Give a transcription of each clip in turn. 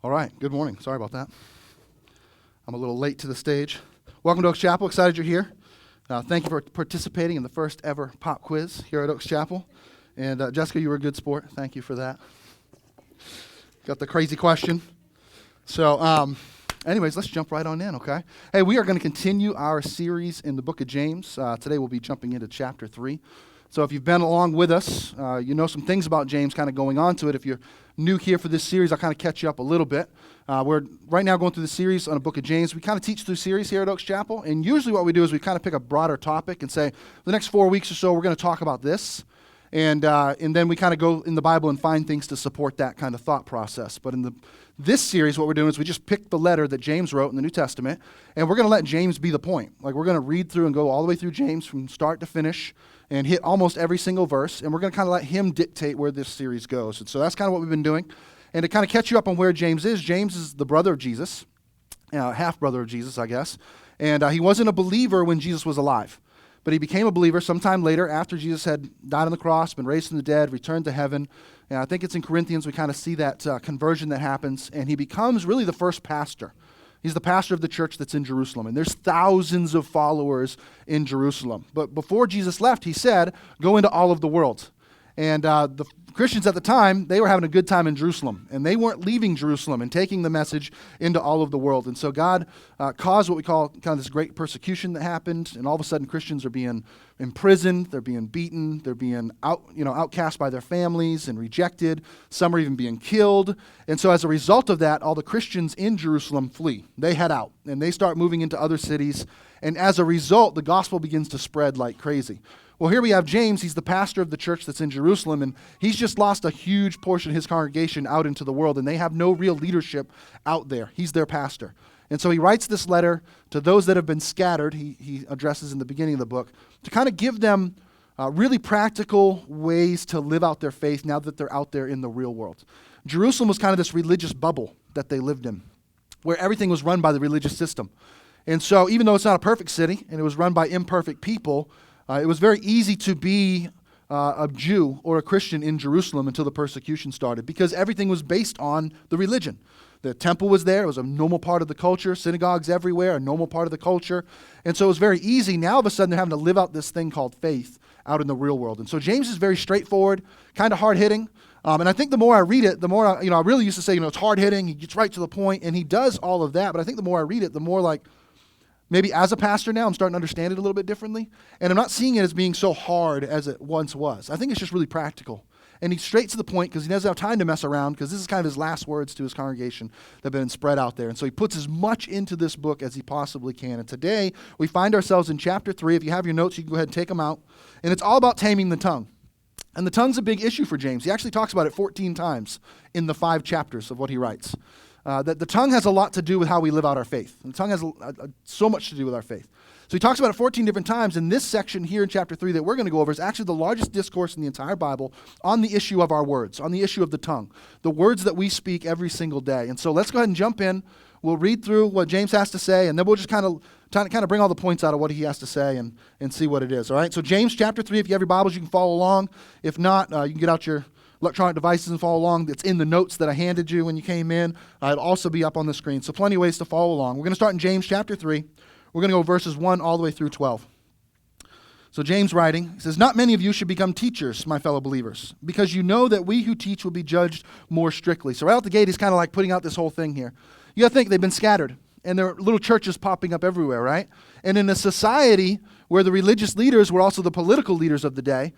All right, good morning. Sorry about that. I'm a little late to the stage. Welcome to Oaks Chapel. Excited you're here. Thank you for participating in the first ever pop quiz here at Oaks Chapel. And Jessica, you were a good sport. Thank you for that. Got the crazy question. So anyways, let's jump right on in, okay? Hey, we are going to continue our series in the book of James. Today we'll be jumping into chapter 3. So if you've been along with us, you know some things about James kind of going on to it. If you're new here for this series, I'll kind of catch you up a little bit. We're right now going through the series on the book of James. We kind of teach through series here at Oaks Chapel, and usually what we do is we kind of pick a broader topic and say, the next 4 weeks or so, we're going to talk about this. And then we kind of go in the Bible and find things to support that kind of thought process. But in this series, what we're doing is we just pick the letter that James wrote in the New Testament, and we're going to let James be the point. Like, we're going to read through and go all the way through James from start to finish and hit almost every single verse, and we're going to kind of let him dictate where this series goes. And so that's kind of what we've been doing. And to kind of catch you up on where James is the brother of Jesus, half-brother of Jesus, I guess. And he wasn't a believer when Jesus was alive. But he became a believer sometime later after Jesus had died on the cross, been raised from the dead, returned to heaven. And I think it's in Corinthians we kind of see that conversion that happens. And he becomes really the first pastor. He's the pastor of the church that's in Jerusalem. And there's thousands of followers in Jerusalem. But before Jesus left, he said, go into all of the world. And the Christians at the time, they were having a good time in Jerusalem. And they weren't leaving Jerusalem and taking the message into all of the world. And so God caused what we call kind of this great persecution that happened. And all of a sudden, Christians are being imprisoned. They're being beaten. They're being outcast by their families and rejected. Some are even being killed. And so as a result of that, all the Christians in Jerusalem flee. They head out. And they start moving into other cities. And as a result, the gospel begins to spread like crazy. Well, here we have James. He's the pastor of the church that's in Jerusalem, and he's just lost a huge portion of his congregation out into the world, and they have no real leadership out there. He's their pastor. And so he writes this letter to those that have been scattered, he addresses in the beginning of the book, to kind of give them really practical ways to live out their faith now that they're out there in the real world. Jerusalem was kind of this religious bubble that they lived in, where everything was run by the religious system. And so even though it's not a perfect city, and it was run by imperfect people, it was very easy to be a Jew or a Christian in Jerusalem until the persecution started because everything was based on the religion. The temple was there. It was a normal part of the culture. Synagogues everywhere, a normal part of the culture. And so it was very easy. Now, all of a sudden, they're having to live out this thing called faith out in the real world. And so James is very straightforward, kind of hard-hitting. And I think the more I read it, the more, I really used to say, it's hard-hitting. He gets right to the point, and he does all of that. But I think the more I read it, the more like, maybe as a pastor now, I'm starting to understand it a little bit differently. And I'm not seeing it as being so hard as it once was. I think it's just really practical. And he's straight to the point because he doesn't have time to mess around because this is kind of his last words to his congregation that have been spread out there. And so he puts as much into this book as he possibly can. And today, we find ourselves in chapter 3. If you have your notes, you can go ahead and take them out. And it's all about taming the tongue. And the tongue's a big issue for James. He actually talks about it 14 times in the 5 chapters of what he writes. That the tongue has a lot to do with how we live out our faith. And the tongue has so much to do with our faith. So he talks about it 14 different times, and this section here in chapter 3 that we're going to go over is actually the largest discourse in the entire Bible on the issue of our words, on the issue of the tongue, the words that we speak every single day. And so let's go ahead and jump in. We'll read through what James has to say, and then we'll just kind of bring all the points out of what he has to say and see what it is. All right, so James chapter 3, if you have your Bibles, you can follow along. If not, you can get out your electronic devices and follow along. It's in the notes that I handed you when you came in. It'll also be up on the screen. So plenty of ways to follow along. We're going to start in James chapter 3. We're going to go verses 1 all the way through 12. So James writing, he says, "Not many of you should become teachers, my fellow believers, because you know that we who teach will be judged more strictly." So right out the gate, he's kind of like putting out this whole thing here. You got to think they've been scattered, and there are little churches popping up everywhere, right? And in a society where the religious leaders were also the political leaders of the day,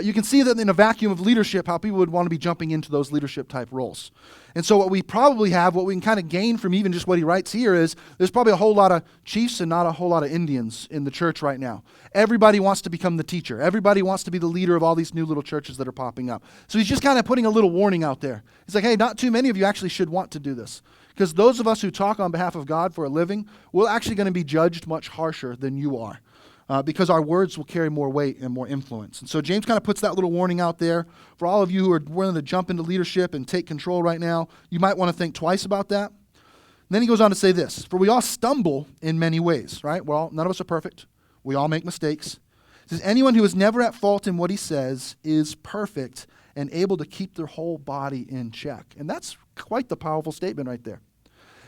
you can see that in a vacuum of leadership, how people would want to be jumping into those leadership type roles. And so what we probably have, what we can kind of gain from even just what he writes here is there's probably a whole lot of chiefs and not a whole lot of Indians in the church right now. Everybody wants to become the teacher. Everybody wants to be the leader of all these new little churches that are popping up. So he's just kind of putting a little warning out there. He's like, hey, not too many of you actually should want to do this. Because those of us who talk on behalf of God for a living, we're actually going to be judged much harsher than you are. Because our words will carry more weight and more influence. And so James kind of puts that little warning out there. For all of you who are willing to jump into leadership and take control right now, you might want to think twice about that. And then he goes on to say this, "For we all stumble in many ways," right? Well, none of us are perfect. We all make mistakes. He says, "Anyone who is never at fault in what he says is perfect and able to keep their whole body in check. And that's quite the powerful statement right there.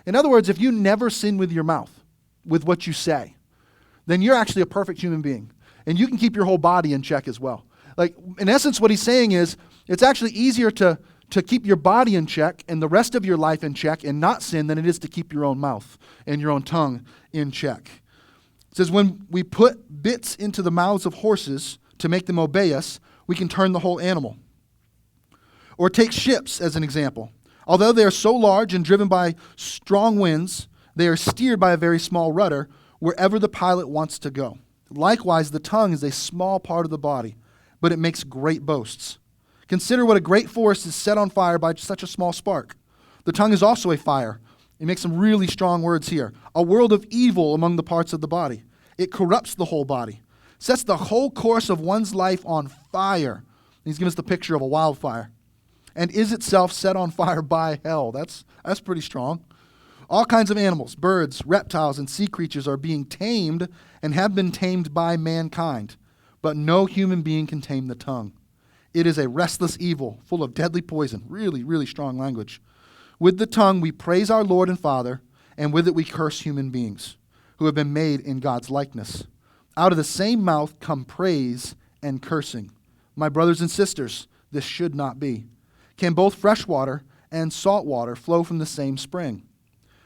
In other words, if you never sin with your mouth, with what you say, then you're actually a perfect human being. And you can keep your whole body in check as well. Like, in essence, what he's saying is, it's actually easier to keep your body in check and the rest of your life in check and not sin than it is to keep your own mouth and your own tongue in check. It says, when we put bits into the mouths of horses to make them obey us, we can turn the whole animal. Or take ships as an example. Although they are so large and driven by strong winds, they are steered by a very small rudder wherever the pilot wants to go. Likewise, the tongue is a small part of the body, but it makes great boasts. Consider what a great forest is set on fire by such a small spark. The tongue is also a fire. It makes some really strong words here. A world of evil among the parts of the body. It corrupts the whole body, sets the whole course of one's life on fire. He's giving us the picture of a wildfire. And is itself set on fire by hell. That's pretty strong. All kinds of animals, birds, reptiles, and sea creatures are being tamed and have been tamed by mankind. But no human being can tame the tongue. It is a restless evil, full of deadly poison. Really, really strong language. With the tongue we praise our Lord and Father, and with it we curse human beings, who have been made in God's likeness. Out of the same mouth come praise and cursing. My brothers and sisters, this should not be. Can both fresh water and salt water flow from the same spring?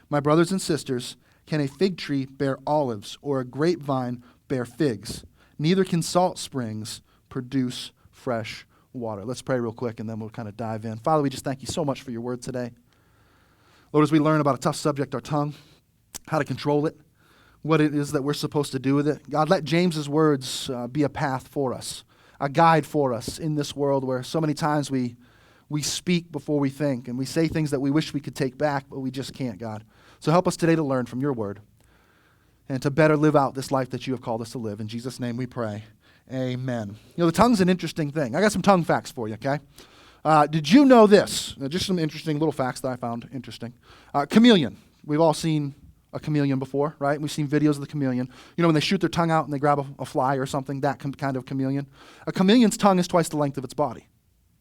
My brothers and sisters, can a fig tree bear olives, or a grapevine bear figs? Neither can salt springs produce fresh water. Let's pray real quick, and then we'll kind of dive in. Father, we just thank you so much for your word today. Lord, as we learn about a tough subject, our tongue, how to control it, what it is that we're supposed to do with it, God, let James's words be a path for us, a guide for us in this world where so many times we speak before we think, and we say things that we wish we could take back, but we just can't, God. So help us today to learn from your word and to better live out this life that you have called us to live. In Jesus' name we pray. Amen. You know, the tongue's an interesting thing. I got some tongue facts for you, okay? Did you know this? Just some interesting little facts that I found interesting. Chameleon. We've all seen a chameleon before, right? We've seen videos of the chameleon. You know, when they shoot their tongue out and they grab a fly or something, that kind of chameleon. A chameleon's tongue is twice the length of its body.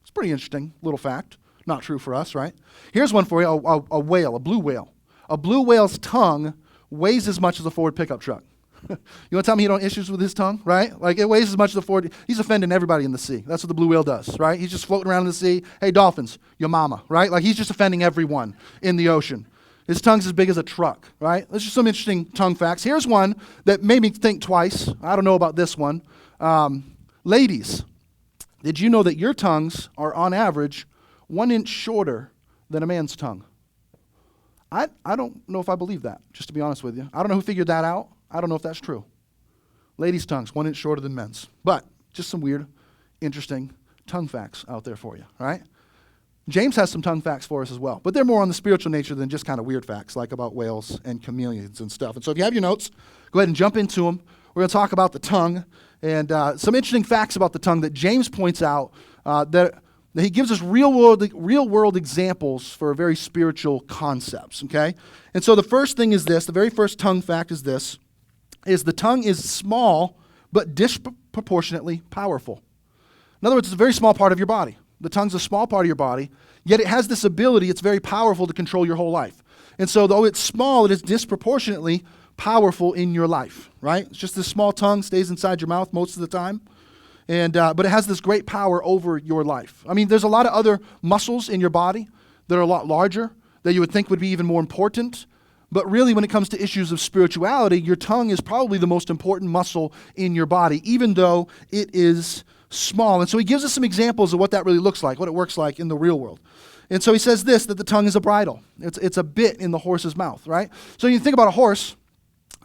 It's a pretty interesting little fact. Not true for us, right? Here's one for you, a whale, a blue whale. A blue whale's tongue weighs as much as a Ford pickup truck. You want to tell me he don't have issues with his tongue, right? Like, it weighs as much as a Ford. He's offending everybody in the sea. That's what the blue whale does, right? He's just floating around in the sea. Hey, dolphins, your mama, right? Like, he's just offending everyone in the ocean. His tongue's as big as a truck, right? There's just some interesting tongue facts. Here's one that made me think twice. I don't know about this one. Ladies, did you know that your tongues are, on average, 1 inch shorter than a man's tongue? I don't know if I believe that, just to be honest with you. I don't know who figured that out. I don't know if that's true. Ladies' tongues, 1 inch shorter than men's. But just some weird, interesting tongue facts out there for you, all right? James has some tongue facts for us as well, but they're more on the spiritual nature than just kind of weird facts, like about whales and chameleons and stuff. And so if you have your notes, go ahead and jump into them. We're going to talk about the tongue and some interesting facts about the tongue that James points out that he gives us real-world examples for very spiritual concepts, okay? And so the first thing is this, the very first tongue fact is this, is the tongue is small but disproportionately powerful. In other words, it's a very small part of your body. The tongue's a small part of your body, yet it has this ability, it's very powerful to control your whole life. And so though it's small, it is disproportionately powerful in your life, right? It's just this small tongue stays inside your mouth most of the time. And but it has this great power over your life. I mean, there's a lot of other muscles in your body that are a lot larger that you would think would be even more important. But really, when it comes to issues of spirituality, your tongue is probably the most important muscle in your body, even though it is small. And so he gives us some examples of what that really looks like, what it works like in the real world. And so he says this, that the tongue is a bridle. It's a bit in the horse's mouth, right? So you think about a horse.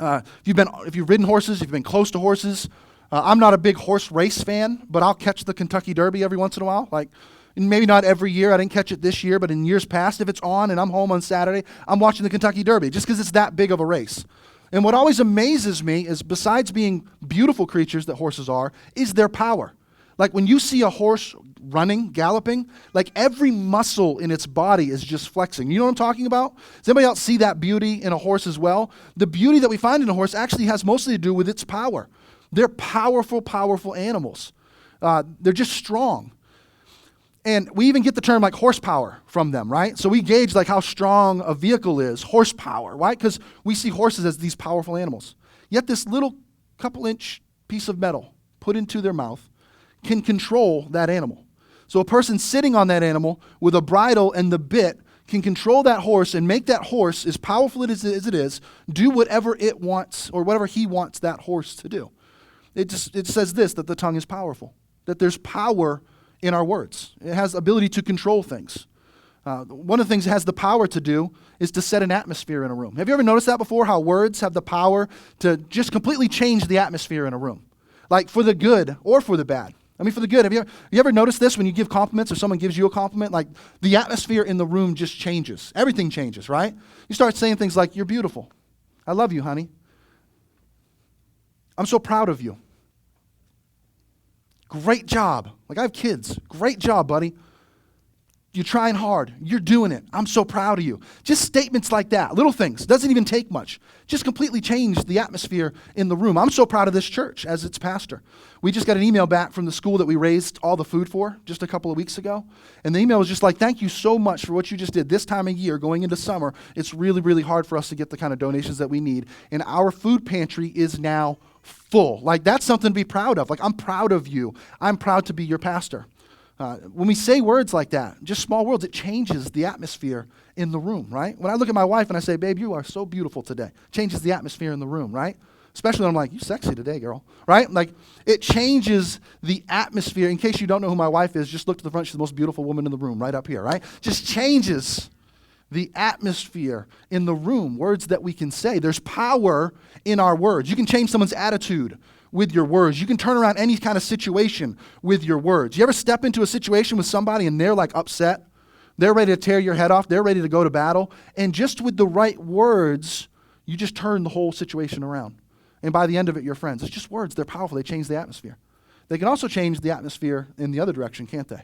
If you've ridden horses, if you've been close to horses, I'm not a big horse race fan, but I'll catch the Kentucky Derby every once in a while. Like, maybe not every year. I didn't catch it this year, but in years past, if it's on and I'm home on Saturday, I'm watching the Kentucky Derby just because it's that big of a race. And what always amazes me is, besides being beautiful creatures that horses are, is their power. Like, when you see a horse running, galloping, like every muscle in its body is just flexing. You know what I'm talking about? Does anybody else see that beauty in a horse as well? The beauty that we find in a horse actually has mostly to do with its power. They're powerful, powerful animals. They're just strong. And we even get the term like horsepower from them, right? So we gauge like how strong a vehicle is, horsepower, right? Because we see horses as these powerful animals. Yet this little couple-inch piece of metal put into their mouth can control that animal. So a person sitting on that animal with a bridle and the bit can control that horse and make that horse, as powerful as it is, do whatever it wants or whatever he wants that horse to do. It says this, that the tongue is powerful, that there's power in our words. It has the ability to control things. One of the things it has the power to do is to set an atmosphere in a room. Have you ever noticed that before, how words have the power to just completely change the atmosphere in a room? Like for the good or for the bad. I mean, for the good. Have you ever noticed this when you give compliments or someone gives you a compliment? Like the atmosphere in the room just changes. Everything changes, right? You start saying things like, "You're beautiful. I love you, honey. I'm so proud of you. Great job. Like I have kids. Great job, buddy. You're trying hard. You're doing it. I'm so proud of you." Just statements like that, little things, doesn't even take much. Just completely change the atmosphere in the room. I'm so proud of this church as its pastor. We just got an email back from the school that we raised all the food for just a couple of weeks ago. And the email was just like, "Thank you so much for what you just did. This time of year, going into summer, it's really, really hard for us to get the kind of donations that we need. And our food pantry is now full." Like that's something to be proud of. Like I'm proud of you. I'm proud to be your pastor. When we say words like that, just small words, it changes the atmosphere in the room, right? When I look at my wife and I say, "Babe, you are so beautiful today," changes the atmosphere in the room, right? Especially when I'm like, "You sexy today, girl," right? Like it changes the atmosphere. In case you don't know who my wife is, just look to the front. She's the most beautiful woman in the room, right up here, right? Just changes the atmosphere in the room, words that we can say. There's power in our words. You can change someone's attitude with your words. You can turn around any kind of situation with your words. You ever step into a situation with somebody and they're like upset? They're ready to tear your head off. They're ready to go to battle. And just with the right words, you just turn the whole situation around. And by the end of it, you're friends. It's just words. They're powerful. They change the atmosphere. They can also change the atmosphere in the other direction, can't they?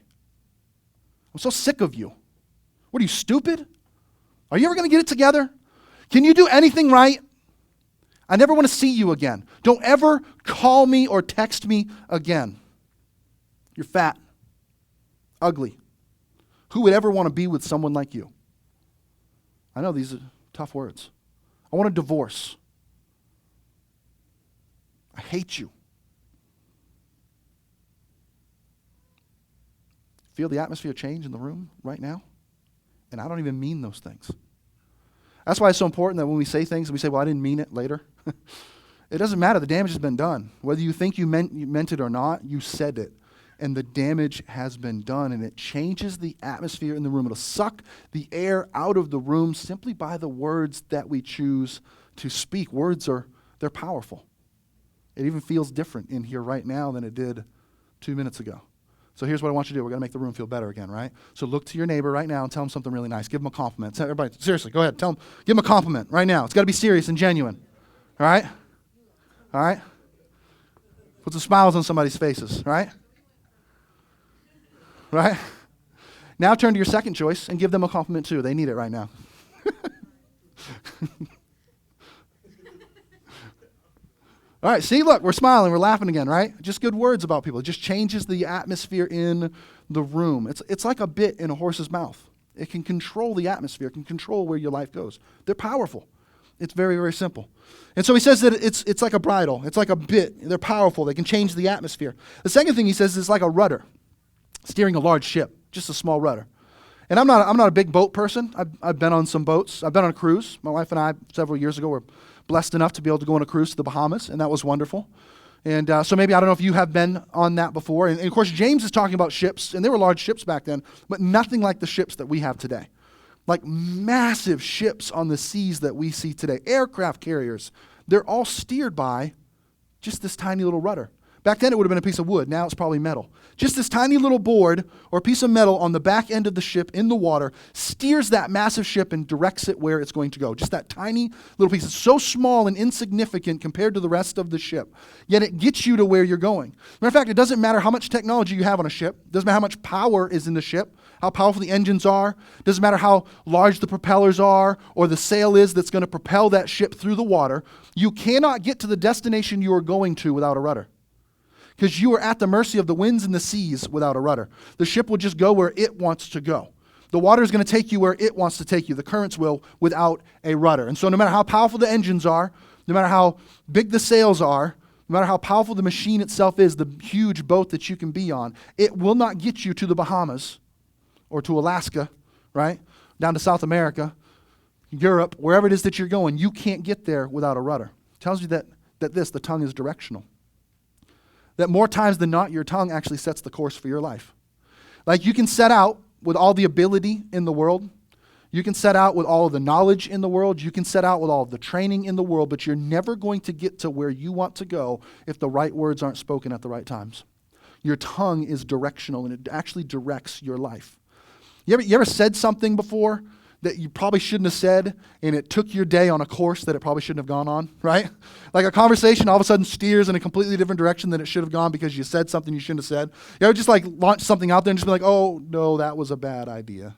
I'm so sick of you. What are you, stupid? Are you ever going to get it together? Can you do anything right? I never want to see you again. Don't ever call me or text me again. You're fat, ugly. Who would ever want to be with someone like you? I know these are tough words. I want a divorce. I hate you. Feel the atmosphere change in the room right now? And I don't even mean those things. That's why it's so important that when we say things and we say, "Well, I didn't mean it," later, it doesn't matter. The damage has been done. Whether you think you meant it or not, you said it. And the damage has been done, and it changes the atmosphere in the room. It'll suck the air out of the room simply by the words that we choose to speak. Words they're powerful. It even feels different in here right now than it did 2 minutes ago. So here's what I want you to do. We're going to make the room feel better again, right? So look to your neighbor right now and tell him something really nice. Give him a compliment. Tell everybody, seriously, go ahead. Give him a compliment right now. It's got to be serious and genuine. All right? All right? Put some smiles on somebody's faces, right? Right? Now turn to your second choice and give them a compliment too. They need it right now. All right, see, look, we're smiling, we're laughing again, right? Just good words about people. It just changes the atmosphere in the room. It's like a bit in a horse's mouth. It can control the atmosphere. It can control where your life goes. They're powerful. It's very, very simple. And so he says that it's like a bridle. It's like a bit. They're powerful. They can change the atmosphere. The second thing he says is like a rudder, steering a large ship, just a small rudder. And I'm not a big boat person. I've been on some boats. I've been on a cruise. My wife and I, several years ago, were blessed enough to be able to go on a cruise to the Bahamas, and that was wonderful. And so maybe, I don't know if you have been on that before. And of course, James is talking about ships, and they were large ships back then, but nothing like the ships that we have today. Like massive ships on the seas that we see today. Aircraft carriers, they're all steered by just this tiny little rudder. Back then, it would have been a piece of wood. Now it's probably metal. Just this tiny little board or piece of metal on the back end of the ship in the water steers that massive ship and directs it where it's going to go. Just that tiny little piece. It's so small and insignificant compared to the rest of the ship. Yet it gets you to where you're going. Matter of fact, it doesn't matter how much technology you have on a ship. It doesn't matter how much power is in the ship, how powerful the engines are. It doesn't matter how large the propellers are or the sail is that's going to propel that ship through the water. You cannot get to the destination you are going to without a rudder. because you are at the mercy of the winds and the seas without a rudder. The ship will just go where it wants to go. The water is going to take you where it wants to take you. The currents will without a rudder. And so no matter how powerful the engines are, no matter how big the sails are, no matter how powerful the machine itself is, the huge boat that you can be on, it will not get you to the Bahamas or to Alaska, right? Down to South America, Europe, wherever it is that you're going. You can't get there without a rudder. It tells you that the tongue is directional. That more times than not, your tongue actually sets the course for your life. Like you can set out with all the ability in the world. You can set out with all of the knowledge in the world. You can set out with all of the training in the world, but you're never going to get to where you want to go if the right words aren't spoken at the right times. Your tongue is directional, and it actually directs your life. You ever said something before that you probably shouldn't have said, and it took your day on a course that it probably shouldn't have gone on, right? Like a conversation all of a sudden steers in a completely different direction than it should have gone because you said something you shouldn't have said. You ever just like launch something out there and just be like, oh, no, that was a bad idea.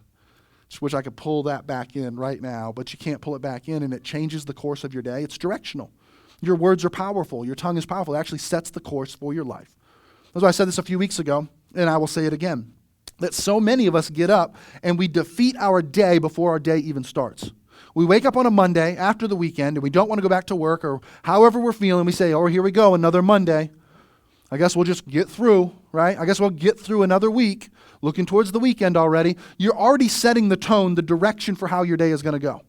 Just wish I could pull that back in right now, but you can't pull it back in, and it changes the course of your day. It's directional. Your words are powerful. Your tongue is powerful. It actually sets the course for your life. That's why I said this a few weeks ago, and I will say it again. That so many of us get up and we defeat our day before our day even starts. We wake up on a Monday after the weekend and we don't want to go back to work or however we're feeling. We say, oh, here we go, another Monday. I guess we'll just get through, right? I guess we'll get through another week, looking towards the weekend already. You're already setting the tone, the direction for how your day is going to go.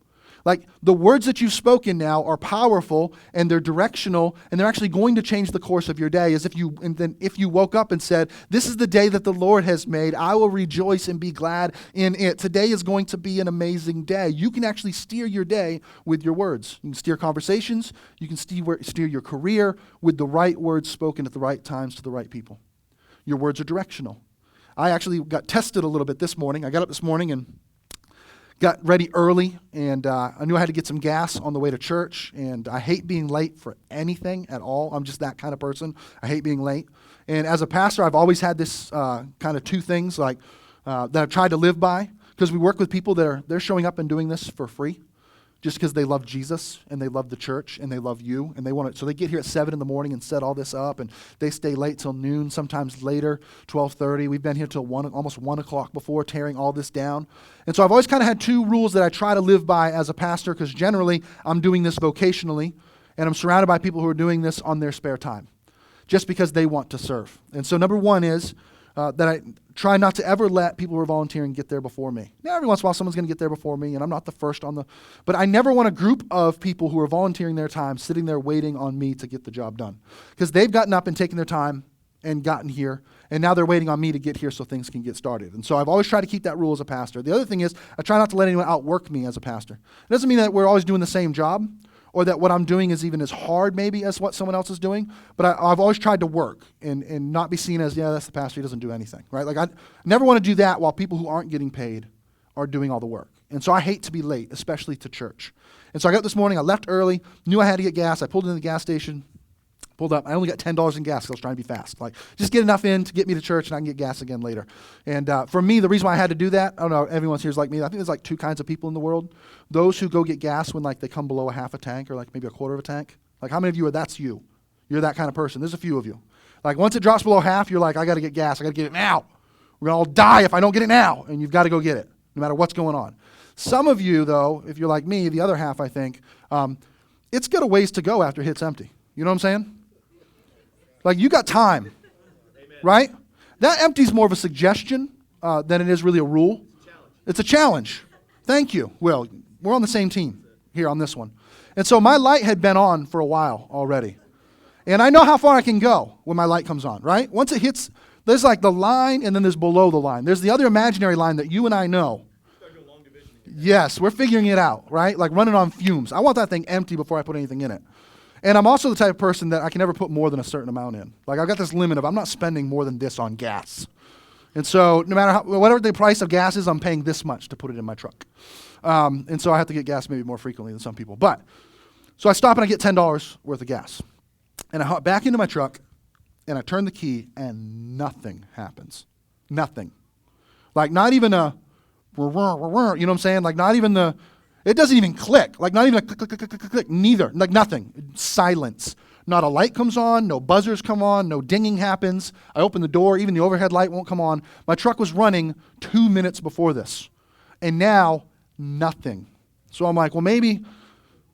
Like the words that you've spoken now are powerful and they're directional and they're actually going to change the course of your day. If you woke up and said, this is the day that the Lord has made, I will rejoice and be glad in it. Today is going to be an amazing day. You can actually steer your day with your words. You can steer conversations. You can steer your career with the right words spoken at the right times to the right people. Your words are directional. I actually got tested a little bit this morning. I got up this morning and got ready early, and I knew I had to get some gas on the way to church, and I hate being late for anything at all. I'm just that kind of person. I hate being late. And as a pastor, I've always had this kind of two things that I've tried to live by, because we work with people that they're showing up and doing this for free just because they love Jesus and they love the church and they love you, and they want to. So they get here at 7 in the morning and set all this up, and they stay late till noon, sometimes later, 12:30. We've been here till almost 1 o'clock before, tearing all this down. And so I've always kind of had two rules that I try to live by as a pastor, because generally I'm doing this vocationally, and I'm surrounded by people who are doing this on their spare time, just because they want to serve. And so number one is that I try not to ever let people who are volunteering get there before me. Now, every once in a while, someone's going to get there before me, and I'm not the first but I never want a group of people who are volunteering their time sitting there waiting on me to get the job done. Because they've gotten up and taken their time and gotten here, and now they're waiting on me to get here so things can get started. And so I've always tried to keep that rule as a pastor. The other thing is I try not to let anyone outwork me as a pastor. It doesn't mean that we're always doing the same job, or that what I'm doing is even as hard maybe as what someone else is doing, but I've always tried to work and not be seen as, yeah, that's the pastor, he doesn't do anything, right? Like I never want to do that while people who aren't getting paid are doing all the work. And so I hate to be late, especially to church. And so I got up this morning, I left early, knew I had to get gas, I pulled into the gas station, pulled up. I only got $10 in gas because I was trying to be fast. Like, just get enough in to get me to church and I can get gas again later. And for me, the reason why I had to do that, I don't know, everyone here's like me. I think there's like two kinds of people in the world. Those who go get gas when like they come below a half a tank or like maybe a quarter of a tank. Like how many of you that's you? You're that kind of person. There's a few of you. Like once it drops below half, you're like, I got to get gas. I got to get it now. We're going to all die if I don't get it now. And you've got to go get it, no matter what's going on. Some of you, though, if you're like me, the other half, I think, it's got a ways to go after it hits empty. You know what I'm saying? Like, you got time, right? That empty's more of a suggestion than it is really a rule. It's a challenge. Thank you, Will. We're on the same team here on this one. And so my light had been on for a while already. And I know how far I can go when my light comes on, right? Once it hits, there's like the line, and then there's below the line. There's the other imaginary line that you and I know. Yes, we're figuring it out, right? Like running on fumes. I want that thing empty before I put anything in it. And I'm also the type of person that I can never put more than a certain amount in. Like I've got this limit of I'm not spending more than this on gas. And so no matter whatever the price of gas is, I'm paying this much to put it in my truck. And so I have to get gas maybe more frequently than some people. But so I stop and I get $10 worth of gas. And I hop back into my truck and I turn the key and nothing happens. Nothing. Like not even a, you know what I'm saying? Like not even it doesn't even click. Like not even a click, click, click, click, click, click, neither. Like nothing. Silence. Not a light comes on, no buzzers come on, no dinging happens. I open the door, even the overhead light won't come on. My truck was running 2 minutes before this. And now, nothing. So I'm like, well, maybe,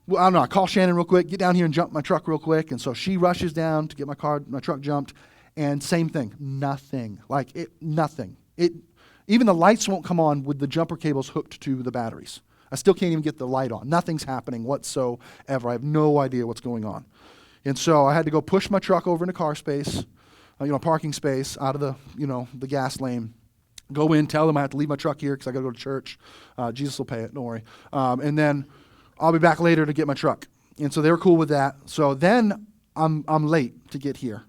I don't know, I call Shannon real quick, get down here and jump my truck real quick. And so she rushes down to get my truck jumped, and same thing, nothing. Nothing. Even the lights won't come on with the jumper cables hooked to the batteries. I still can't even get the light on. Nothing's happening whatsoever. I have no idea what's going on. And so I had to go push my truck over into car space, parking space, out of the gas lane. Go in, tell them I have to leave my truck here because I got to go to church. Jesus will pay it, don't worry. And then I'll be back later to get my truck. And so they were cool with that. So then I'm late to get here.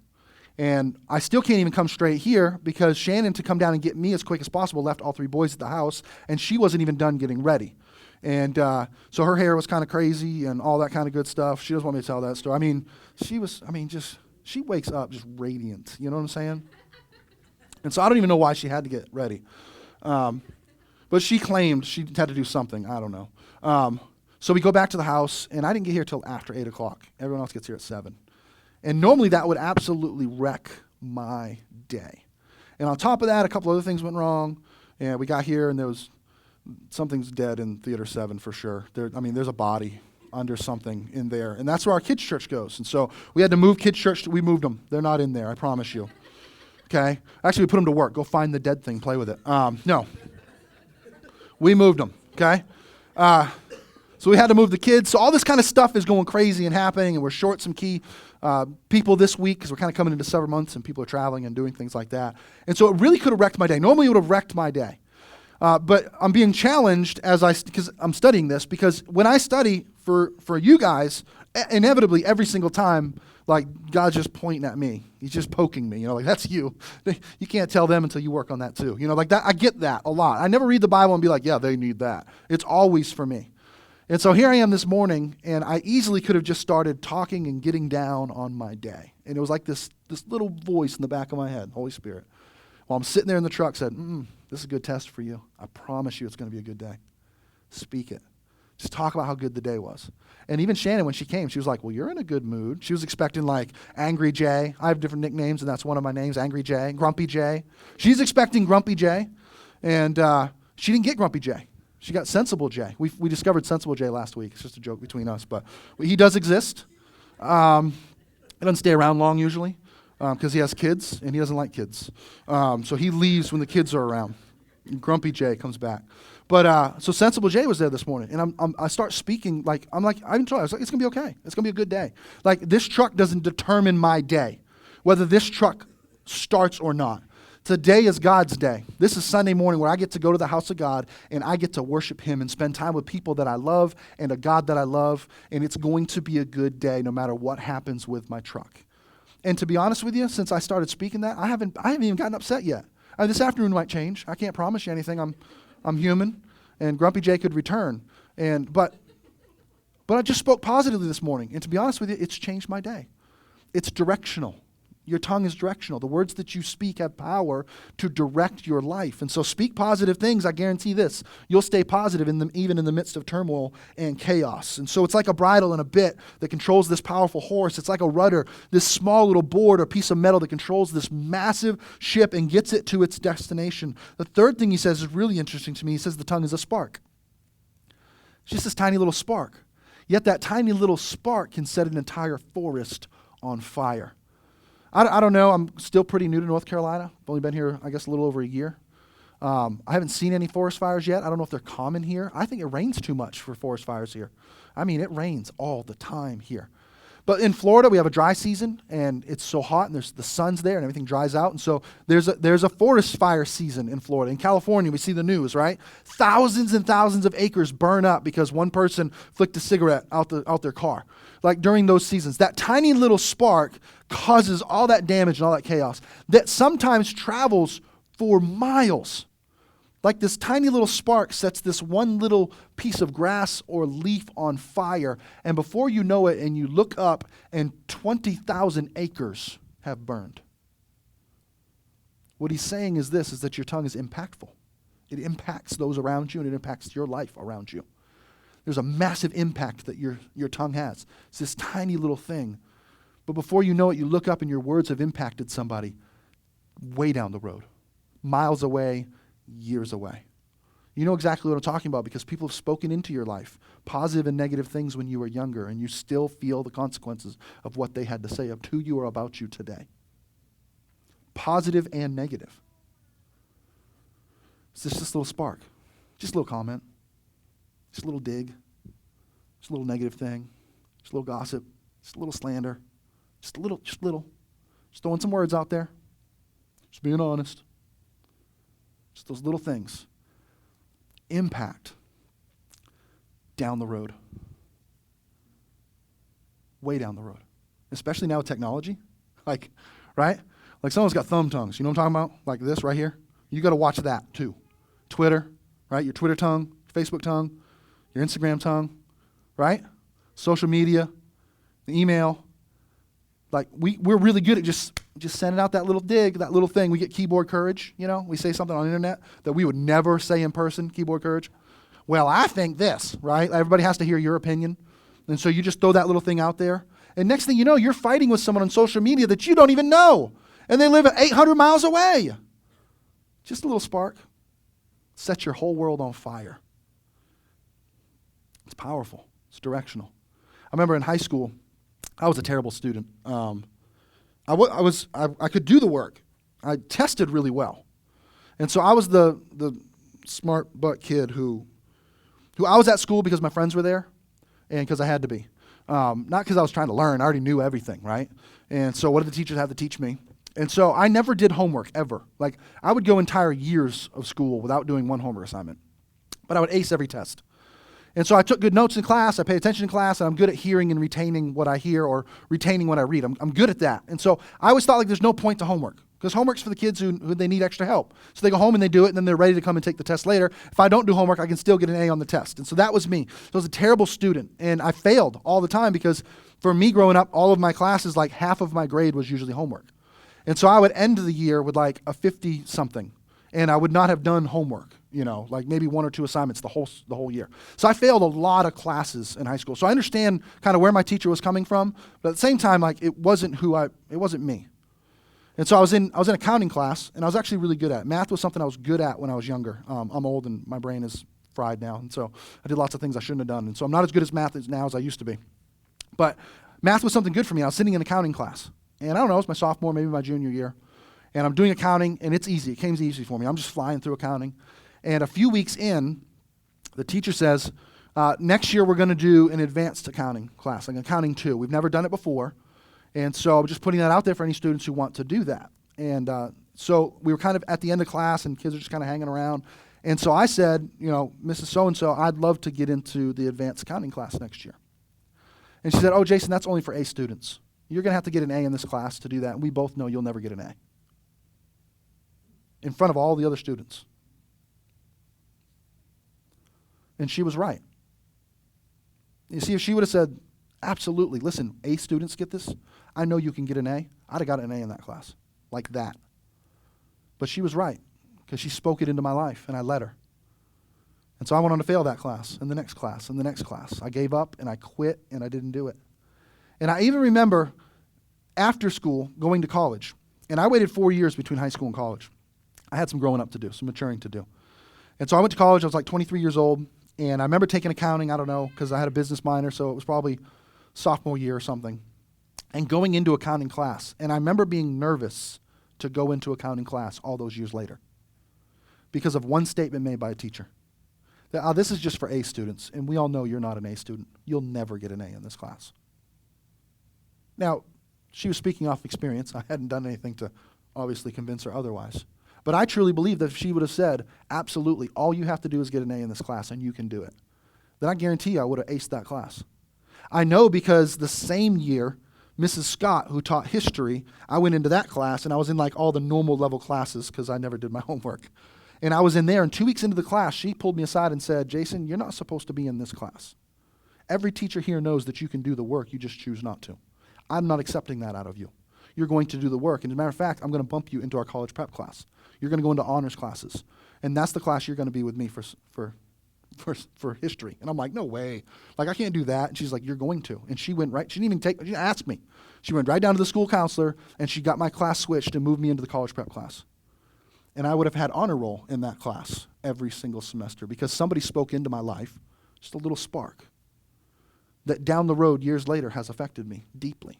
And I still can't even come straight here because Shannon, to come down and get me as quick as possible, left all three boys at the house, and she wasn't even done getting ready. And so her hair was kind of crazy and all that kind of good stuff. She doesn't want me to tell that story. She wakes up just radiant. You know what I'm saying? And so I don't even know why she had to get ready. But she claimed she had to do something. I don't know. So we go back to the house, and I didn't get here till after 8 o'clock. Everyone else gets here at 7. And normally that would absolutely wreck my day. And on top of that, a couple other things went wrong. And we got here, and something's dead in Theater 7 for sure. There's a body under something in there. And that's where our kids' church goes. And so we had to move kids' church. We moved them. They're not in there, I promise you. Okay? Actually, we put them to work. Go find the dead thing, play with it. No. We moved them, okay? So we had to move the kids. So all this kind of stuff is going crazy and happening, and we're short some key people this week because we're kind of coming into summer months and people are traveling and doing things like that. And so it really could have wrecked my day. Normally it would have wrecked my day. But I'm being challenged because I'm studying this, because when I study for you guys, inevitably every single time, God's just pointing at me. He's just poking me, that's you. You can't tell them until you work on that too. That. I get that a lot. I never read the Bible and be like, yeah, they need that. It's always for me. And so here I am this morning, and I easily could have just started talking and getting down on my day. And it was like this little voice in the back of my head, Holy Spirit, while I'm sitting there in the truck, said, this is a good test for you. I promise you it's going to be a good day. Speak it. Just talk about how good the day was. And even Shannon, when she came, she was like, well, you're in a good mood. She was expecting Angry Jay. I have different nicknames, and that's one of my names, Angry Jay, Grumpy Jay. She's expecting Grumpy Jay, and she didn't get Grumpy Jay. She got Sensible Jay. We discovered Sensible Jay last week. It's just a joke between us, but he does exist. He doesn't stay around long usually because he has kids, and he doesn't like kids. So he leaves when the kids are around. And Grumpy Jay comes back. But so Sensible Jay was there this morning, and I start speaking I didn't try. I was like, it's gonna be okay. It's gonna be a good day. This truck doesn't determine my day, whether this truck starts or not. Today is God's day. This is Sunday morning where I get to go to the house of God and I get to worship Him and spend time with people that I love and a God that I love, and it's going to be a good day no matter what happens with my truck. And to be honest with you, since I started speaking that, I haven't even gotten upset yet. This afternoon might change. I can't promise you anything. I'm human, and Grumpy Jay could return. But I just spoke positively this morning, and to be honest with you, it's changed my day. It's directional. Your tongue is directional. The words that you speak have power to direct your life. And so speak positive things. I guarantee this. You'll stay positive even in the midst of turmoil and chaos. And so it's like a bridle and a bit that controls this powerful horse. It's like a rudder, this small little board or piece of metal that controls this massive ship and gets it to its destination. The third thing he says is really interesting to me. He says the tongue is a spark. It's just this tiny little spark. Yet that tiny little spark can set an entire forest on fire. I don't know. I'm still pretty new to North Carolina. I've only been here, I guess, a little over a year. I haven't seen any forest fires yet. I don't know if they're common here. I think it rains too much for forest fires here. It rains all the time here. But in Florida, we have a dry season, and it's so hot, and the sun's there, and everything dries out. And so there's a forest fire season in Florida. In California, we see the news, right? Thousands and thousands of acres burn up because one person flicked a cigarette out their car. During those seasons, that tiny little spark causes all that damage and all that chaos that sometimes travels for miles. This tiny little spark sets this one little piece of grass or leaf on fire, and before you know it, and you look up, and 20,000 acres have burned. What he's saying is that your tongue is impactful. It impacts those around you, and it impacts your life around you. There's a massive impact that your tongue has. It's this tiny little thing. But before you know it, you look up and your words have impacted somebody way down the road, miles away, years away. You know exactly what I'm talking about because people have spoken into your life, positive and negative things when you were younger, and you still feel the consequences of what they had to say to you or about you today. Positive and negative. It's just this little spark, just a little comment, just a little dig, just a little negative thing, just a little gossip, just a little slander, just throwing some words out there, just being honest. Just those little things impact down the road, way down the road, especially now with technology, right? Like someone's got thumb tongues. You know what I'm talking about? Like this right here. You got to watch that too. Twitter, right? Your Twitter tongue, Facebook tongue, your Instagram tongue, right? Social media, the email. Like we're really good at just sending out that little dig, that little thing. We get keyboard courage, you know? We say something on the internet that we would never say in person, keyboard courage. Well, I think this, right? Everybody has to hear your opinion. And so you just throw that little thing out there. And next thing you know, you're fighting with someone on social media that you don't even know. And they live 800 miles away. Just a little spark. Sets your whole world on fire. It's powerful. It's directional. I remember in high school, I was a terrible student. I could do the work. I tested really well. And so I was the smart butt kid who I was at school because my friends were there and because I had to be. Not because I was trying to learn. I already knew everything, right? And so what did the teachers have to teach me? And so I never did homework, ever. Like, I would go entire years of school without doing one homework assignment. But I would ace every test. And so I took good notes in class, I paid attention in class, and I'm good at hearing and retaining what I hear or retaining what I read. I'm good at that. And so I always thought like there's no point to homework because homework's for the kids who they need extra help. So they go home and they do it, and then they're ready to come and take the test later. If I don't do homework, I can still get an A on the test. And so that was me. So I was a terrible student, and I failed all the time because for me growing up, all of my classes, like half of my grade was usually homework. And so I would end the year with like a 50-something, and I would not have done homework. You know, like maybe one or two assignments the whole year. So I failed a lot of classes in high school. So I understand kind of where my teacher was coming from, but at the same time, like it wasn't me. And so I was in accounting class, and I was actually really good at it. Math was something I was good at when I was younger. I'm old, and my brain is fried now, and so I did lots of things I shouldn't have done. And so I'm not as good at math now as I used to be. But math was something good for me. I was sitting in accounting class, and I don't know, it was my sophomore, maybe my junior year, and I'm doing accounting, and it's easy. It came easy for me. I'm just flying through accounting. And a few weeks in, the teacher says, next year we're going to do an advanced accounting class, like accounting 2. We've never done it before. And so I'm just putting that out there for any students who want to do that. And so we were kind of at the end of class, and kids are just kind of hanging around. And so I said, you know, Mrs. So-and-so, I'd love to get into the advanced accounting class next year. And she said, oh, Jason, that's only for A students. You're going to have to get an A in this class to do that. And we both know you'll never get an A. In front of all the other students. And she was right. You see, if she would have said, absolutely, listen, A students get this. I know you can get an A. I'd have got an A in that class, like that. But she was right, because she spoke it into my life, and I let her. And so I went on to fail that class, and the next class, and the next class. I gave up, and I quit, and I didn't do it. And I even remember after school going to college, and I waited 4 years between high school and college. I had some growing up to do, some maturing to do. And so I went to college. I was like 23 years old. And I remember taking accounting, I don't know, because I had a business minor, so it was probably sophomore year or something, and going into accounting class. And I remember being nervous to go into accounting class all those years later because of one statement made by a teacher. That, this is just for A students, and we all know you're not an A student. You'll never get an A in this class. Now, she was speaking off experience. I hadn't done anything to obviously convince her otherwise. But I truly believe that if she would have said, absolutely, all you have to do is get an A in this class and you can do it, then I guarantee you I would have aced that class. I know because the same year, Mrs. Scott, who taught history, I went into that class and I was in like all the normal level classes because I never did my homework. And I was in there, and 2 weeks into the class, she pulled me aside and said, Jason, you're not supposed to be in this class. Every teacher here knows that you can do the work, you just choose not to. I'm not accepting that out of you. You're going to do the work. And as a matter of fact, I'm going to bump you into our college prep class. You're going to go into honors classes. And that's the class you're going to be with me for for history. And I'm like, no way. Like, I can't do that. And she's like, you're going to. And she went right, she didn't ask me. She went right down to the school counselor, and she got my class switched and moved me into the college prep class. And I would have had honor roll in that class every single semester because somebody spoke into my life, just a little spark, that down the road, years later, has affected me deeply.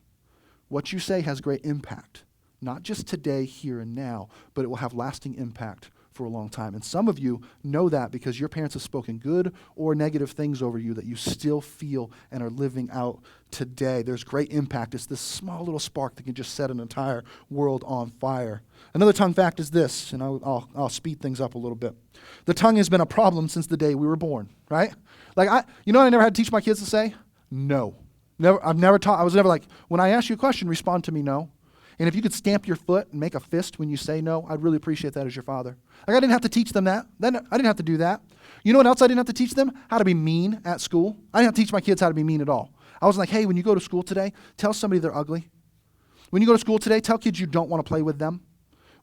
What you say has great impact, not just today, here and now, but it will have lasting impact for a long time. And some of you know that because your parents have spoken good or negative things over you that you still feel and are living out today. There's great impact. It's this small little spark that can just set an entire world on fire. Another tongue fact is this, and I'll speed things up a little bit. The tongue has been a problem since the day we were born, right? Like, you know what I never had to teach my kids to say? No. I was never like, when I ask you a question, respond to me no. And if you could stamp your foot and make a fist when you say no, I'd really appreciate that as your father. Like, I didn't have to teach them that. I didn't have to do that. You know what else I didn't have to teach them? How to be mean at school. I didn't have to teach my kids how to be mean at all. I was like, hey, when you go to school today, tell somebody they're ugly. When you go to school today, tell kids you don't want to play with them.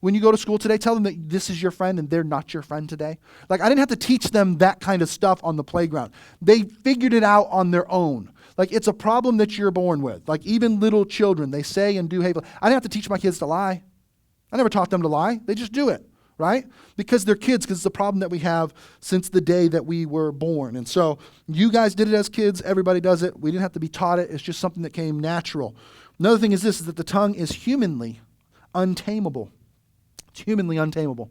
When you go to school today, tell them that this is your friend and they're not your friend today. Like, I didn't have to teach them that kind of stuff on the playground. They figured it out on their own. Like, it's a problem that you're born with. Like, even little children, they say and do hateful. I didn't have to teach my kids to lie. I never taught them to lie. They just do it, right? Because they're kids, because it's a problem that we have since the day that we were born. And so you guys did it as kids. Everybody does it. We didn't have to be taught it. It's just something that came natural. Another thing is this, is that the tongue is humanly untamable. It's humanly untamable.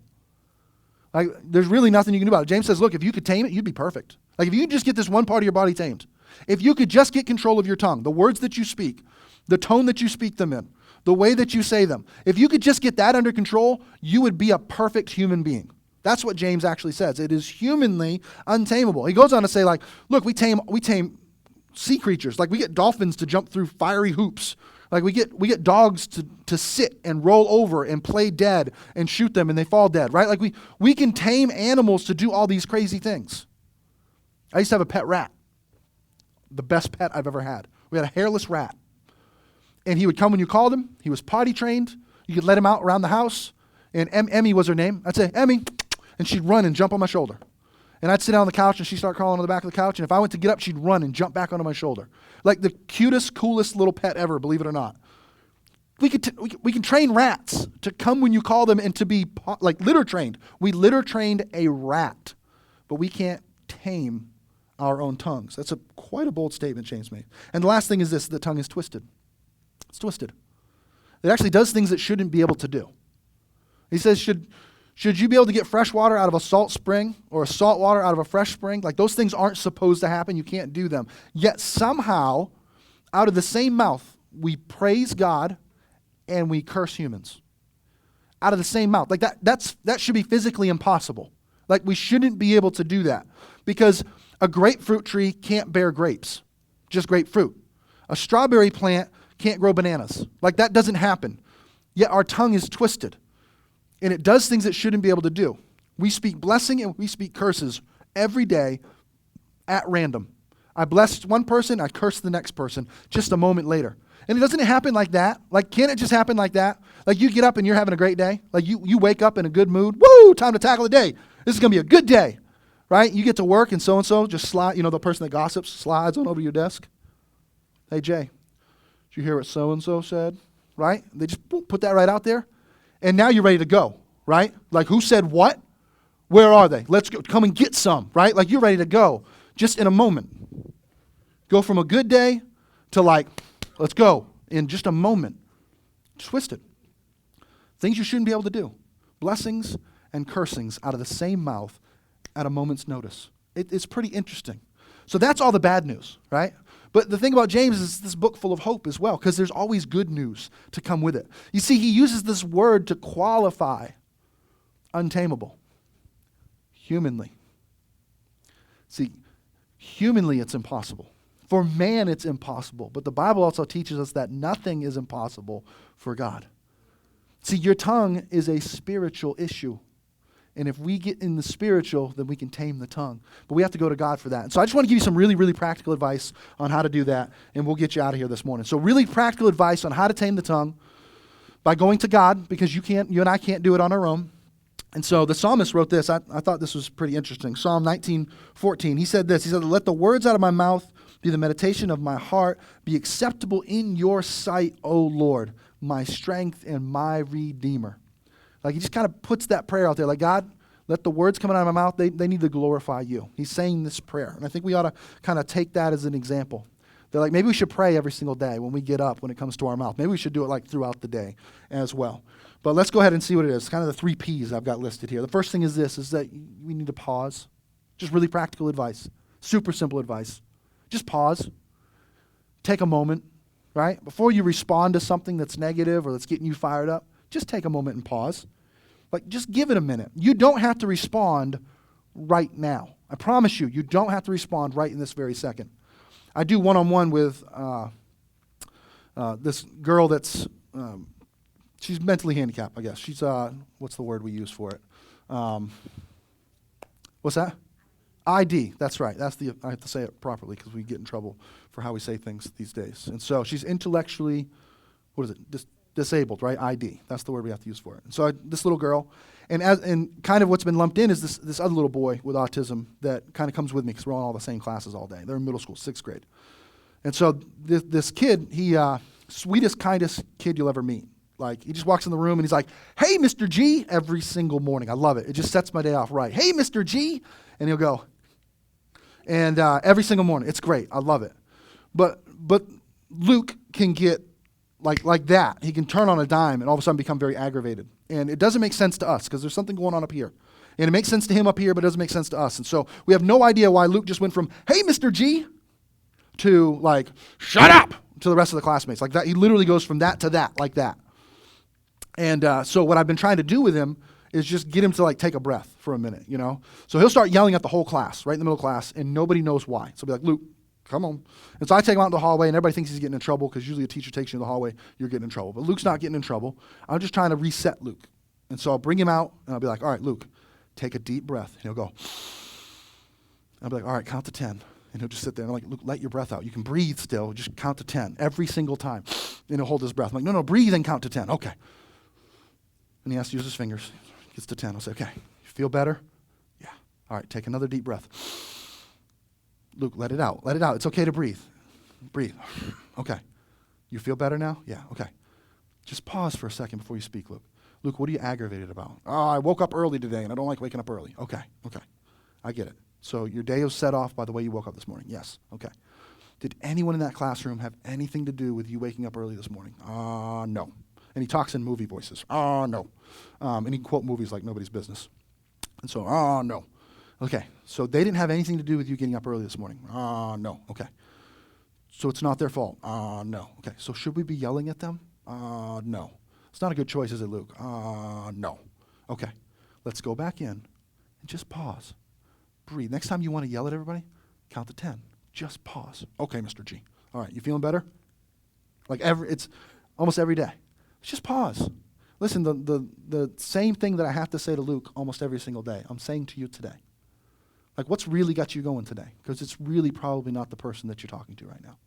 Like, there's really nothing you can do about it. James says, look, if you could tame it, you'd be perfect. Like, if you could just get this one part of your body tamed, if you could just get control of your tongue, the words that you speak, the tone that you speak them in, the way that you say them, if you could just get that under control, you would be a perfect human being. That's what James actually says. It is humanly untamable. He goes on to say, like, look, we tame sea creatures. Like, we get dolphins to jump through fiery hoops. Like, we get dogs to sit and roll over and play dead and shoot them and they fall dead, right? Like, we can tame animals to do all these crazy things. I used to have a pet rat. The best pet I've ever had. We had a hairless rat. And he would come when you called him. He was potty trained. You could let him out around the house. And Emmy was her name. I'd say, Emmy. And she'd run and jump on my shoulder. And I'd sit down on the couch and she'd start crawling on the back of the couch. And if I went to get up, she'd run and jump back onto my shoulder. Like the cutest, coolest little pet ever, believe it or not. We can train rats to come when you call them and to be like litter trained. We litter trained a rat. But we can't tame our own tongues. That's quite a bold statement James made. And the last thing is this, the tongue is twisted. It's twisted. It actually does things it shouldn't be able to do. He says, should you be able to get fresh water out of a salt spring or a salt water out of a fresh spring? Like, those things aren't supposed to happen. You can't do them. Yet somehow, out of the same mouth, we praise God and we curse humans. Out of the same mouth. Like, that should be physically impossible. Like, we shouldn't be able to do that. Because a grapefruit tree can't bear grapes, just grapefruit. A strawberry plant can't grow bananas. Like, that doesn't happen. Yet our tongue is twisted. And it does things it shouldn't be able to do. We speak blessing and we speak curses every day at random. I bless one person, I curse the next person just a moment later. And doesn't it happen like that? Like, can't it just happen like that? Like, you get up and you're having a great day. Like, you wake up in a good mood. Woo, time to tackle the day. This is going to be a good day. Right? You get to work and so-and-so just slide, the person that gossips slides on over your desk. Hey, Jay, did you hear what so-and-so said? Right? They just put that right out there. And now you're ready to go, right? Like, who said what? Where are they? Let's go. Come and get some, right? Like, you're ready to go just in a moment. Go from a good day to like, let's go in just a moment. Twisted. Things you shouldn't be able to do. Blessings and cursings out of the same mouth at a moment's notice. It's pretty interesting. So that's all the bad news, right? But the thing about James is this book full of hope as well, because there's always good news to come with it. You see, he uses this word to qualify untamable, humanly. See, humanly it's impossible. For man it's impossible. But the Bible also teaches us that nothing is impossible for God. See, your tongue is a spiritual issue. And if we get in the spiritual, then we can tame the tongue. But we have to go to God for that. And so I just want to give you some really, really practical advice on how to do that, and we'll get you out of here this morning. So really practical advice on how to tame the tongue by going to God, because you and I can't do it on our own. And so the psalmist wrote this. I thought this was pretty interesting. Psalm 19:14. He said this. He said, "Let the words out of my mouth be the meditation of my heart, be acceptable in your sight, O Lord, my strength and my Redeemer." Like he just kind of puts that prayer out there. Like, God, let the words coming out of my mouth, they need to glorify you. He's saying this prayer. And I think we ought to kind of take that as an example. They're like, maybe we should pray every single day when we get up, when it comes to our mouth. Maybe we should do it like throughout the day as well. But let's go ahead and see what it is. Kind of the 3 P's I've got listed here. The first thing is this, is that we need to pause. Just really practical advice. Super simple advice. Just pause. Take a moment, right? Before you respond to something that's negative or that's getting you fired up, just take a moment and pause. Like, just give it a minute. You don't have to respond right now. I promise you, you don't have to respond right in this very second. I do one-on-one with this girl that's, she's mentally handicapped, I guess. She's, what's the word we use for it? What's that? ID, that's right. I have to say it properly because we get in trouble for how we say things these days. And so she's intellectually, disabled, right? ID, that's the word we have to use for it. And so this little girl, and kind of what's been lumped in is this other little boy with autism that kind of comes with me because we're all in the same classes all day. They're in middle school, 6th grade. And so this kid, he, sweetest, kindest kid you'll ever meet. Like, he just walks in the room and he's like, "Hey, Mr. G," every single morning. I love it. It just sets my day off right. "Hey, Mr. G," and he'll go. And every single morning. It's great. I love it. But Luke can get like that. He can turn on a dime and all of a sudden become very aggravated. And it doesn't make sense to us because there's something going on up here. And it makes sense to him up here, but it doesn't make sense to us. And so we have no idea why Luke just went from, "Hey, Mr. G," to like, "Shut up," to the rest of the classmates. Like that. He literally goes from that to that, like that. And so what I've been trying to do with him is just get him to like take a breath for a minute, you know? So he'll start yelling at the whole class, right in the middle class, and nobody knows why. So I'll be like, "Luke, come on." And so I take him out in the hallway, and everybody thinks he's getting in trouble because usually a teacher takes you in the hallway, you're getting in trouble. But Luke's not getting in trouble. I'm just trying to reset Luke. And so I'll bring him out, and I'll be like, "All right, Luke, take a deep breath." And he'll go. I'll be like, "All right, count to 10. And he'll just sit there, and I'm like, "Luke, let your breath out. You can breathe still. Just count to 10 every single time." And he'll hold his breath. I'm like, "No, breathe and count to 10. Okay." And he has to use his fingers. Gets to 10. I'll say, "Okay, you feel better?" "Yeah." "All right, take another deep breath." "Luke, let it out. Let it out. It's okay to breathe. Breathe." "Okay. You feel better now?" "Yeah." "Okay. Just pause for a second before you speak, Luke." "Luke, what are you aggravated about?" "Oh, I woke up early today, and I don't like waking up early." Okay. I get it. So your day was set off by the way you woke up this morning." "Yes." "Okay. Did anyone in that classroom have anything to do with you waking up early this morning?" "No." And he talks in movie voices. "No." And he can quote movies like nobody's business. And so, "No." "Okay. So they didn't have anything to do with you getting up early this morning?" "No." "Okay. So it's not their fault?" "No." "Okay. So should we be yelling at them?" "No." "It's not a good choice, is it, Luke?" "No." "Okay. Let's go back in and just pause. Breathe. Next time you want to yell at everybody, count to 10. Just pause." "Okay, Mr. G. All right. You feeling better?" Like it's almost every day. Just pause. Listen, the same thing that I have to say to Luke almost every single day, I'm saying to you today. Like, what's really got you going today? Because it's really probably not the person that you're talking to right now.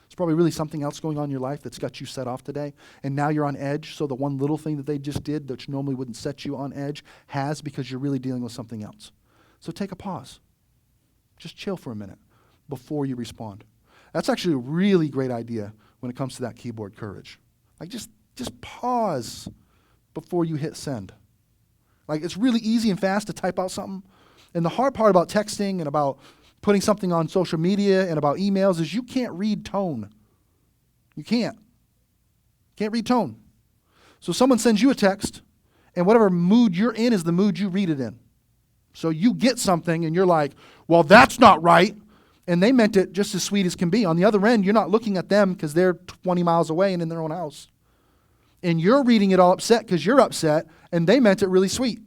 It's probably really something else going on in your life that's got you set off today, and now you're on edge, so the one little thing that they just did that normally wouldn't set you on edge has, because you're really dealing with something else. So take a pause. Just chill for a minute before you respond. That's actually a really great idea when it comes to that keyboard courage. Like, just pause before you hit send. Like, it's really easy and fast to type out something. And the hard part about texting and about putting something on social media and about emails is you can't read tone. You can't. Can't read tone. So someone sends you a text, and whatever mood you're in is the mood you read it in. So you get something, and you're like, "Well, that's not right." And they meant it just as sweet as can be. On the other end, you're not looking at them because they're 20 miles away and in their own house. And you're reading it all upset because you're upset, and they meant it really sweet.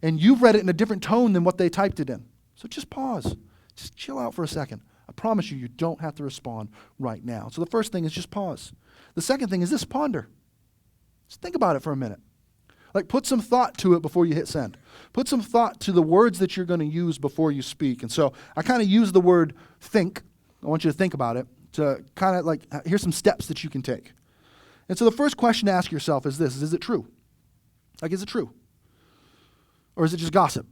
And you've read it in a different tone than what they typed it in. So just pause. Just chill out for a second. I promise you, you don't have to respond right now. So the first thing is just pause. The second thing is this: ponder. Just think about it for a minute. Like, put some thought to it before you hit send. Put some thought to the words that you're going to use before you speak. And so I kind of use the word think. I want you to think about it, to kind of like, here's some steps that you can take. And so the first question to ask yourself is this: is it true? Like, is it true? Or is it just gossip?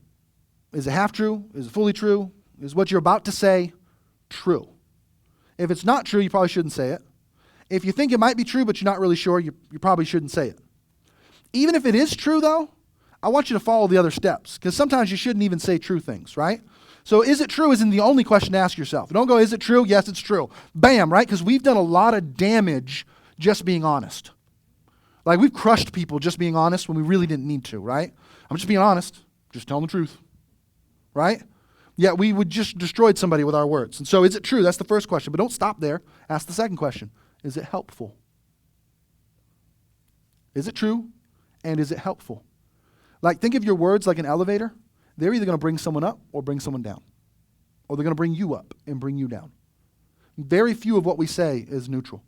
Is it half true? Is it fully true? Is what you're about to say true? If it's not true, you probably shouldn't say it. If you think it might be true, but you're not really sure, you probably shouldn't say it. Even if it is true, though, I want you to follow the other steps, because sometimes you shouldn't even say true things, right? So is it true isn't the only question to ask yourself. Don't go, is it true? Yes, it's true. Bam, right? Because we've done a lot of damage just being honest. Like we've crushed people just being honest when we really didn't need to, right? I'm just being honest, just telling the truth, right? Yeah, we would just destroyed somebody with our words. And so is it true? That's the first question. But don't stop there. Ask the second question. Is it helpful? Is it true? And is it helpful? Like, think of your words like an elevator. They're either going to bring someone up or bring someone down. Or they're going to bring you up and bring you down. Very few of what we say is neutral.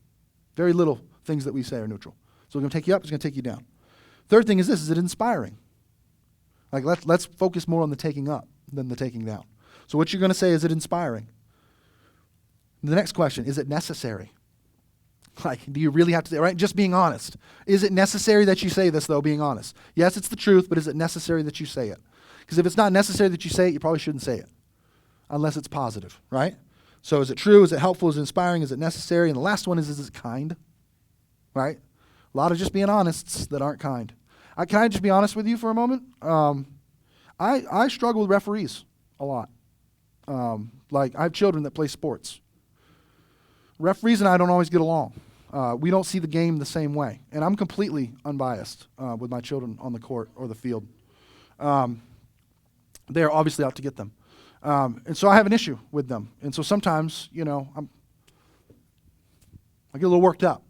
Very little things that we say are neutral. So it's going to take you up, it's going to take you down. Third thing is this, is it inspiring? Like, let's focus more on the taking up than the taking down. So what you're going to say, is it inspiring? The next question, is it necessary? Like, do you really have to say, right? Just being honest. Is it necessary that you say this, though, being honest? Yes, it's the truth, but is it necessary that you say it? Because if it's not necessary that you say it, you probably shouldn't say it, unless it's positive, right? So is it true? Is it helpful? Is it inspiring? Is it necessary? And the last one is it kind? Right? A lot of just being honests that aren't kind. Can I just be honest with you for a moment? I struggle with referees a lot. Like, I have children that play sports. Referees and I don't always get along. We don't see the game the same way. And I'm completely unbiased with my children on the court or the field. They're obviously out to get them. And so I have an issue with them. And so sometimes, I get a little worked up,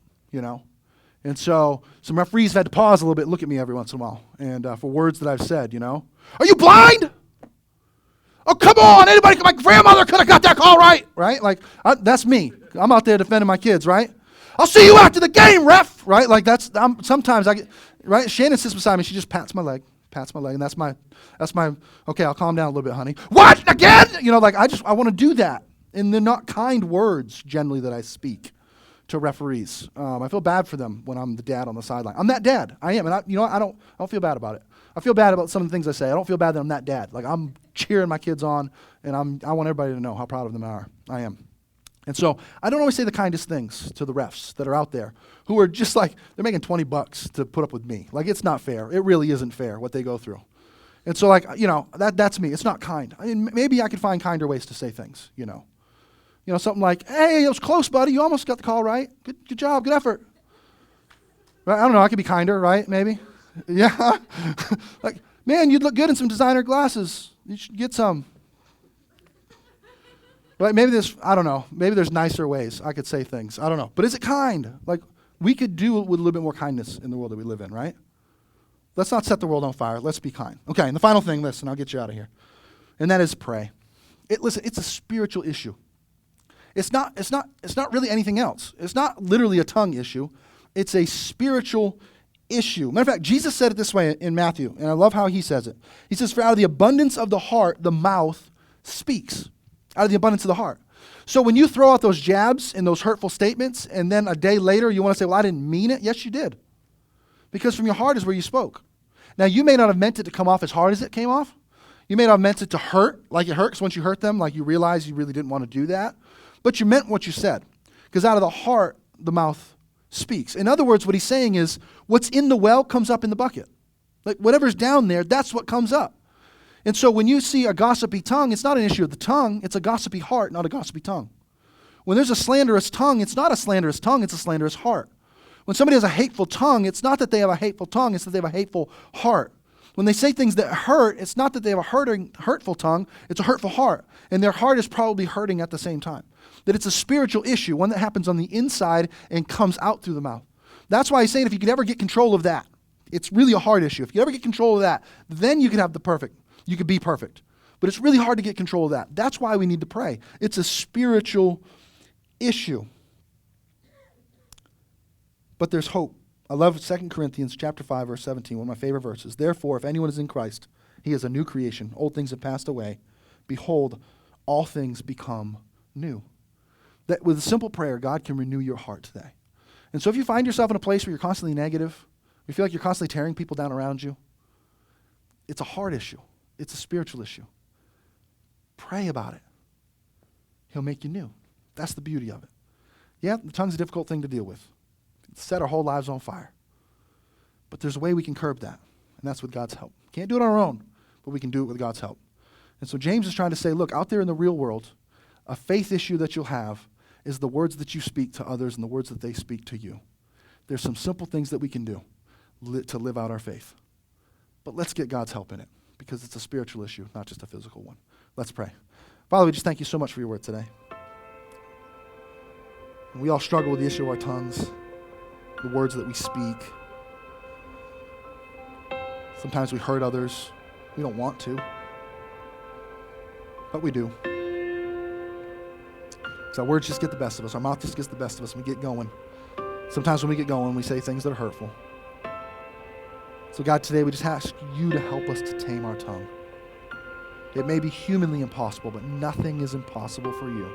And so some referees have had to pause a little bit and look at me every once in a while. And for words that I've said, Are you blind? Oh, come on, my grandmother could have got that call right, right? Like, that's me. I'm out there defending my kids, right? I'll see you after the game, ref, right? Like, sometimes I get, right? Shannon sits beside me, she just pats my leg, and that's my, okay, I'll calm down a little bit, honey. What, again? I want to do that. And they're not kind words, generally, that I speak to referees. I feel bad for them when I'm the dad on the sideline. I'm that dad. I am, and I don't feel bad about it. I feel bad about some of the things I say. I don't feel bad that I'm that dad. Like, I'm cheering my kids on, and I want everybody to know how proud of them I am. And so I don't always say the kindest things to the refs that are out there who are just like, they're making $20 to put up with me. Like, it's not fair. It really isn't fair what they go through. And so, that's me. It's not kind. I mean, maybe I could find kinder ways to say things, something like, hey, it was close, buddy. You almost got the call right. Good job. Good effort. Right? I don't know. I could be kinder, right? Maybe. Yeah. Like, man, you'd look good in some designer glasses. You should get some. Right? Maybe there's nicer ways I could say things. I don't know. But is it kind? Like, we could do with a little bit more kindness in the world that we live in, right? Let's not set the world on fire. Let's be kind. Okay, and the final thing, listen, I'll get you out of here. And that is pray. Listen, it's a spiritual issue. It's not really anything else. It's not literally a tongue issue. It's a spiritual issue. Matter of fact, Jesus said it this way in Matthew, and I love how he says it. He says, for out of the abundance of the heart, the mouth speaks. Out of the abundance of the heart. So when you throw out those jabs and those hurtful statements, and then a day later you want to say, well, I didn't mean it. Yes, you did. Because from your heart is where you spoke. Now, you may not have meant it to come off as hard as it came off. You may not have meant it to hurt like it hurts once you hurt them, like you realize you really didn't want to do that. But you meant what you said. Because out of the heart, the mouth speaks. In other words, what he's saying is, what's in the well comes up in the bucket. Like, whatever's down there, that's what comes up. And so when you see a gossipy tongue, it's not an issue of the tongue, it's a gossipy heart, not a gossipy tongue. When there's a slanderous tongue, it's not a slanderous tongue, it's a slanderous heart. When somebody has a hateful tongue, it's not that they have a hateful tongue, it's that they have a hateful heart. When they say things that hurt, it's not that they have a hurtful tongue, it's a hurtful heart. And their heart is probably hurting at the same time. That it's a spiritual issue, one that happens on the inside and comes out through the mouth. That's why he's saying if you could ever get control of that, it's really a hard issue. If you ever get control of that, then you can have you could be perfect. But it's really hard to get control of that. That's why we need to pray. It's a spiritual issue. But there's hope. I love 2 Corinthians chapter 5, verse 17, one of my favorite verses. Therefore, if anyone is in Christ, he is a new creation. Old things have passed away. Behold, all things become new. That with a simple prayer, God can renew your heart today. And so if you find yourself in a place where you're constantly negative, you feel like you're constantly tearing people down around you, It's a heart issue. It's a spiritual issue. Pray about it. He'll make you new. That's the beauty of it. Yeah, the tongue's a difficult thing to deal with. It's set our whole lives on fire. But there's a way we can curb that, and that's with God's help. Can't do it on our own, but we can do it with God's help. And so James is trying to say, look, out there in the real world, a faith issue that you'll have is the words that you speak to others and the words that they speak to you. There's some simple things that we can do to live out our faith. But let's get God's help in it, because it's a spiritual issue, not just a physical one. Let's pray. Father, we just thank you so much for your word today. And we all struggle with the issue of our tongues, the words that we speak. Sometimes we hurt others. We don't want to, but we do. Because our words just get the best of us. Our mouth just gets the best of us, and we get going. Sometimes when we get going, we say things that are hurtful. So God, today we just ask you to help us to tame our tongue. It may be humanly impossible, but nothing is impossible for you.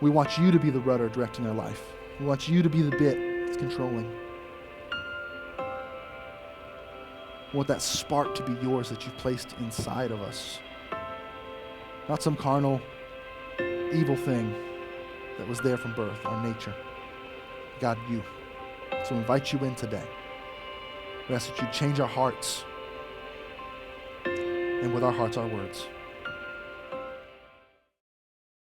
We want you to be the rudder directing our life. We want you to be the bit that's controlling. We want that spark to be yours that you've placed inside of us. Not some carnal, evil thing that was there from birth, our nature. God, you. So we invite you in today. We ask that you change our hearts, and with our hearts, our words.